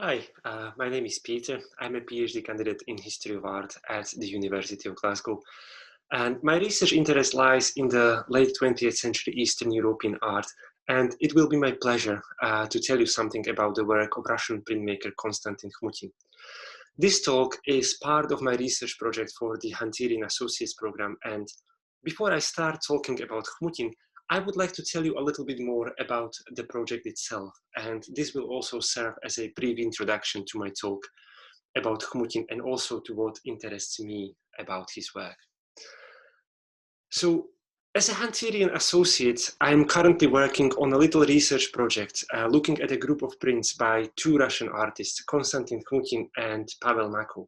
Hi, my name is Peter. I'm a PhD candidate in History of Art at the University of Glasgow. And my research interest lies in the late 20th century Eastern European art. And it will be my pleasure to tell you something about the work of Russian printmaker Konstantin Chmutin. This talk is part of my research project for the Hunterian Associates Programme. And before I start talking about Chmutin, I would like to tell you a little bit more about the project itself, and this will also serve as a brief introduction to my talk about Chmutin and also to what interests me about his work. So, as a Hunterian associate, I'm currently working on a little research project looking at a group of prints by two Russian artists, Konstantin Chmutin and Pavel Mako.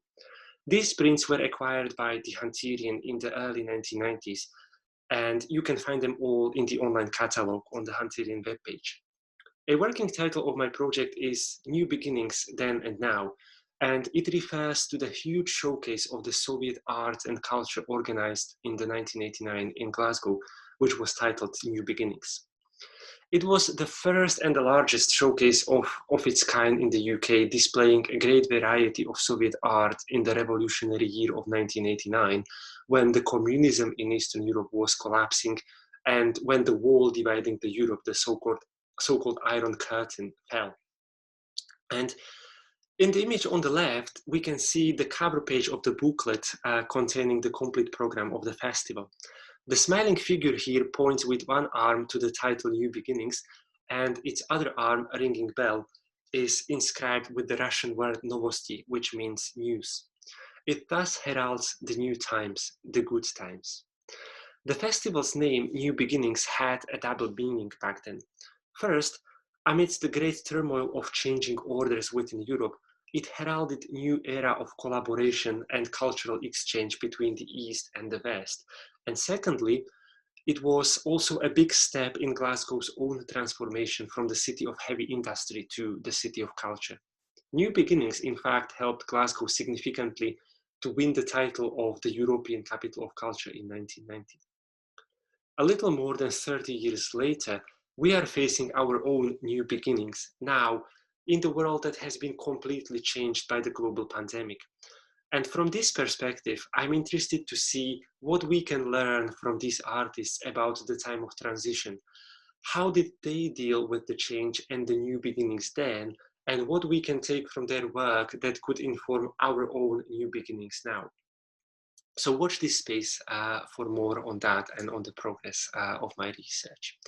These prints were acquired by the Hunterian in the early 1990s, and you can find them all in the online catalog on the Hunterian webpage. A working title of my project is New Beginnings Then and Now, and it refers to the huge showcase of the Soviet art and culture organized in the 1989 in Glasgow, which was titled New Beginnings. It was the first and the largest showcase of its kind in the UK, displaying a great variety of Soviet art in the revolutionary year of 1989, when the communism in Eastern Europe was collapsing and when the wall dividing the Europe, the so-called Iron Curtain, fell. And in the image on the left, we can see the cover page of the booklet containing the complete program of the festival. The smiling figure here points with one arm to the title New Beginnings, and its other arm, a ringing bell, is inscribed with the Russian word novosti, which means news. It thus heralds the new times, the good times. The festival's name, New Beginnings, had a double meaning back then. First, amidst the great turmoil of changing orders within Europe, it heralded a new era of collaboration and cultural exchange between the East and the West. And secondly, it was also a big step in Glasgow's own transformation from the city of heavy industry to the city of culture. New Beginnings, in fact, helped Glasgow significantly to win the title of the European Capital of Culture in 1990. A little more than 30 years later, we are facing our own new beginnings now in the world that has been completely changed by the global pandemic. And from this perspective, I'm interested to see what we can learn from these artists about the time of transition. How did they deal with the change and the new beginnings then, and what we can take from their work that could inform our own new beginnings now? So watch this space for more on that and on the progress of my research.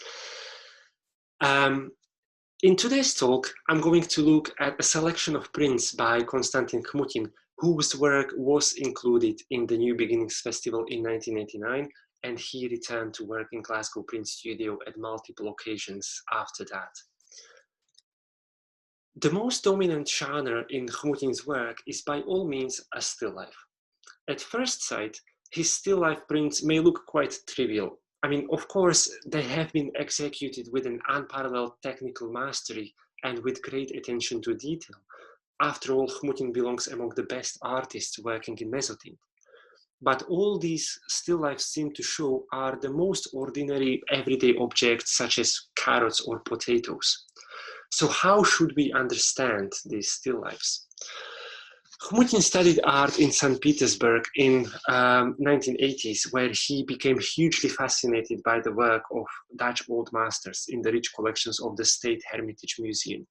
In today's talk, I'm going to look at a selection of prints by Konstantin Chmutin, whose work was included in the New Beginnings Festival in 1989, and he returned to work in Glasgow Print Studio at multiple occasions after that. The most dominant genre in Chmutin's work is by all means a still life. At first sight, his still life prints may look quite trivial. I mean, of course, they have been executed with an unparalleled technical mastery and with great attention to detail. After all, Chmutin belongs among the best artists working in mezzotint. But all these still lifes seem to show are the most ordinary everyday objects such as carrots or potatoes. So how should we understand these still lifes? Chmutin studied art in St. Petersburg in 1980s, where he became hugely fascinated by the work of Dutch old masters in the rich collections of the State Hermitage Museum.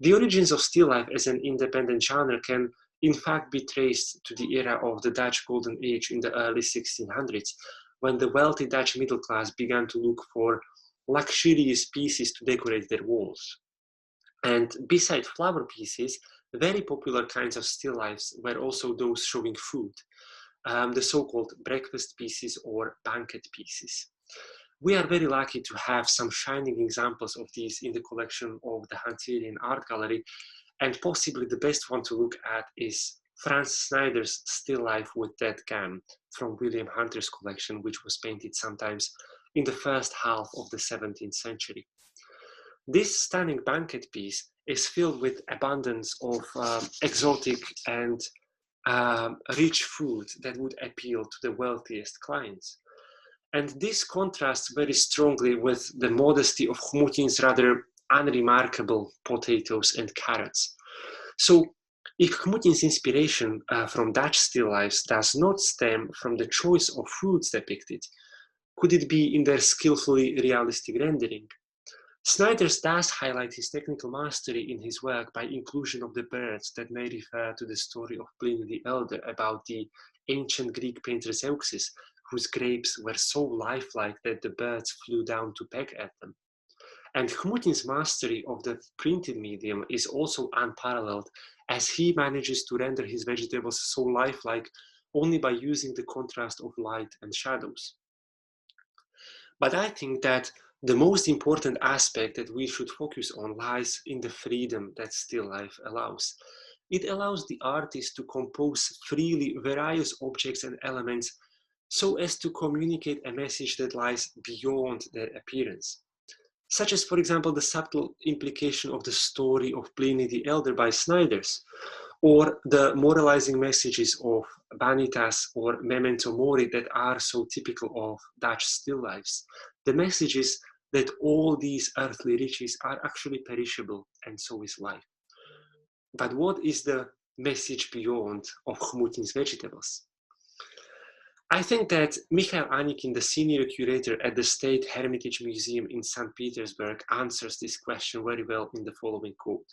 The origins of still life as an independent genre can in fact be traced to the era of the Dutch Golden Age in the early 1600s, when the wealthy Dutch middle class began to look for luxurious pieces to decorate their walls. And beside flower pieces, very popular kinds of still lifes were also those showing food, the so-called breakfast pieces or banquet pieces. We are very lucky to have some shining examples of these in the collection of the Hunterian Art Gallery, and possibly the best one to look at is Franz Snyder's Still Life with Dead Gam from William Hunter's collection, which was painted sometimes in the first half of the 17th century. This stunning banquet piece is filled with abundance of exotic and rich food that would appeal to the wealthiest clients. And this contrasts very strongly with the modesty of Chmutin's rather unremarkable potatoes and carrots. So if Chmutin's inspiration from Dutch still lifes does not stem from the choice of foods depicted, could it be in their skillfully realistic rendering? Snyder's does highlight his technical mastery in his work by inclusion of the birds that may refer to the story of Pliny the Elder about the ancient Greek painter Zeuxis, whose grapes were so lifelike that the birds flew down to peck at them. And Chmutin's mastery of the printed medium is also unparalleled, as he manages to render his vegetables so lifelike only by using the contrast of light and shadows. But I think that the most important aspect that we should focus on lies in the freedom that still life allows. It allows the artist to compose freely various objects and elements so as to communicate a message that lies beyond their appearance. Such as, for example, the subtle implication of the story of Pliny the Elder by Snyders, or the moralizing messages of Vanitas or Memento Mori that are so typical of Dutch still lifes. The message is that all these earthly riches are actually perishable, and so is life. But what is the message beyond of Chmutin's vegetables? I think that Mikhail Anikin, the senior curator at the State Hermitage Museum in St. Petersburg, answers this question very well in the following quote.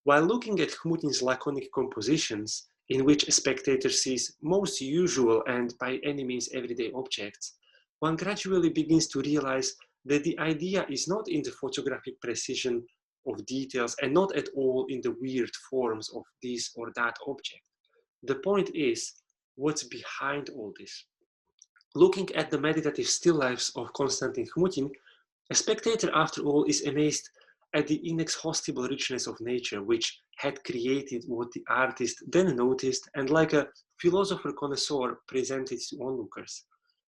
While looking at Chmutin's laconic compositions, in which a spectator sees most usual and by any means everyday objects, one gradually begins to realize that the idea is not in the photographic precision of details and not at all in the weird forms of this or that object. The point is what's behind all this. Looking at the meditative still lifes of Konstanin Chmutin, a spectator, after all, is amazed at the inexhaustible richness of nature, which had created what the artist then noticed and, like a philosopher connoisseur, presented to onlookers.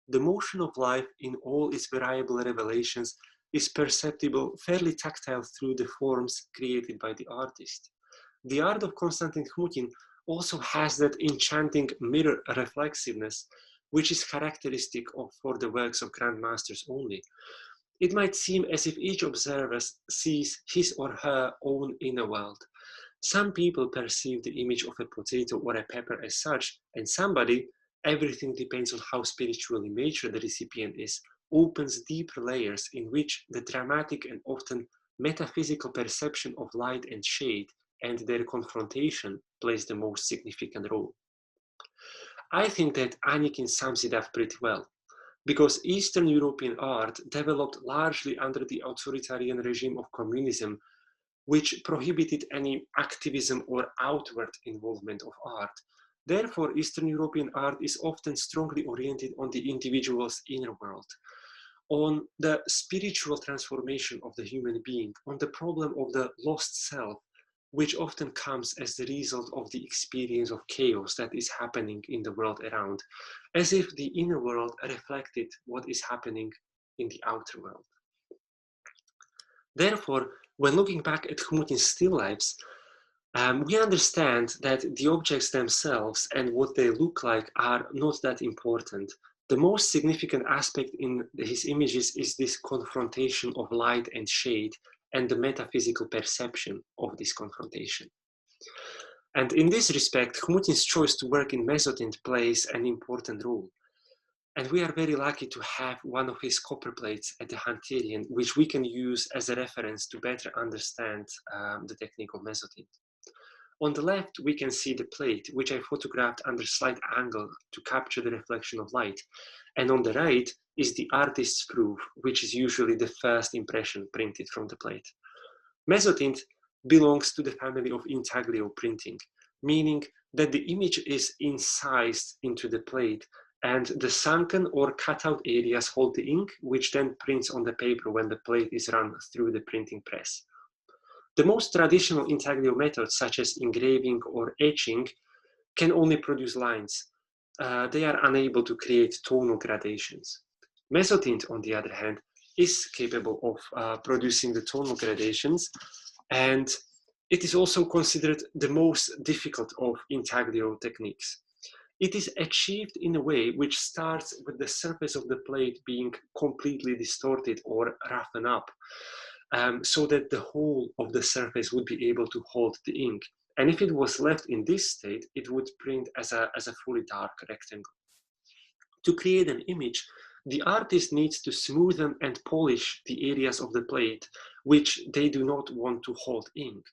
The motion of life in all its variable revelations is perceptible, fairly tactile through the forms created by the artist. The art of Konstanin Chmutin also has that enchanting mirror reflexiveness, which is characteristic for the works of grandmasters only. It might seem as if each observer sees his or her own inner world. Some people perceive the image of a potato or a pepper as such, and somebody, everything depends on how spiritually mature the recipient is, opens deeper layers in which the dramatic and often metaphysical perception of light and shade and their confrontation plays the most significant role. I think that Anikin sums it up pretty well, because Eastern European art developed largely under the authoritarian regime of communism, which prohibited any activism or outward involvement of art. Therefore, Eastern European art is often strongly oriented on the individual's inner world, on the spiritual transformation of the human being, on the problem of the lost self, which often comes as the result of the experience of chaos that is happening in the world around, as if the inner world reflected what is happening in the outer world. Therefore, when looking back at Chmutin's still lifes, we understand that the objects themselves and what they look like are not that important. The most significant aspect in his images is this confrontation of light and shade and the metaphysical perception of this confrontation. And in this respect, Chmutin's choice to work in mezzotint plays an important role. And we are very lucky to have one of his copper plates at the Hunterian, which we can use as a reference to better understand the technique of mezzotint. On the left, we can see the plate, which I photographed under slight angle to capture the reflection of light. And on the right is the artist's proof, which is usually the first impression printed from the plate. Mezzotint belongs to the family of intaglio printing, meaning that the image is incised into the plate and the sunken or cutout areas hold the ink, which then prints on the paper when the plate is run through the printing press. The most traditional intaglio methods, such as engraving or etching, can only produce lines. They are unable to create tonal gradations. Mezzotint, on the other hand, is capable of producing the tonal gradations, and it is also considered the most difficult of intaglio techniques. It is achieved in a way which starts with the surface of the plate being completely distorted or roughened up, so that the whole of the surface would be able to hold the ink. And if it was left in this state, it would print as a fully dark rectangle. To create an image, the artist needs to smoothen and polish the areas of the plate which they do not want to hold ink.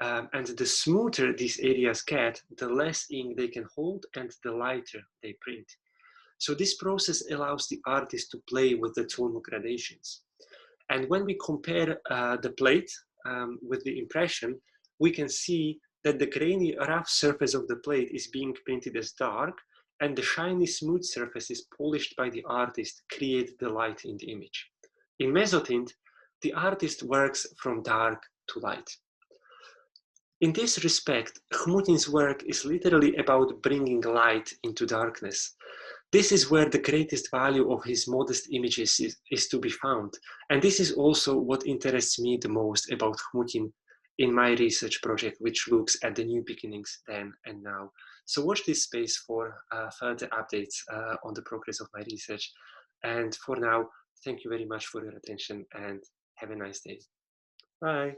And the smoother these areas get, the less ink they can hold and the lighter they print. So this process allows the artist to play with the tonal gradations. And when we compare the plate with the impression, we can see that the grainy rough surface of the plate is being printed as dark, and the shiny smooth surfaces polished by the artist create the light in the image. In mezzotint, the artist works from dark to light. In this respect, Chmutin's work is literally about bringing light into darkness. This is where the greatest value of his modest images is to be found. And this is also what interests me the most about Chmutin in my research project, which looks at the new beginnings then and now. So watch this space for further updates on the progress of my research. And for now, thank you very much for your attention and have a nice day. Bye.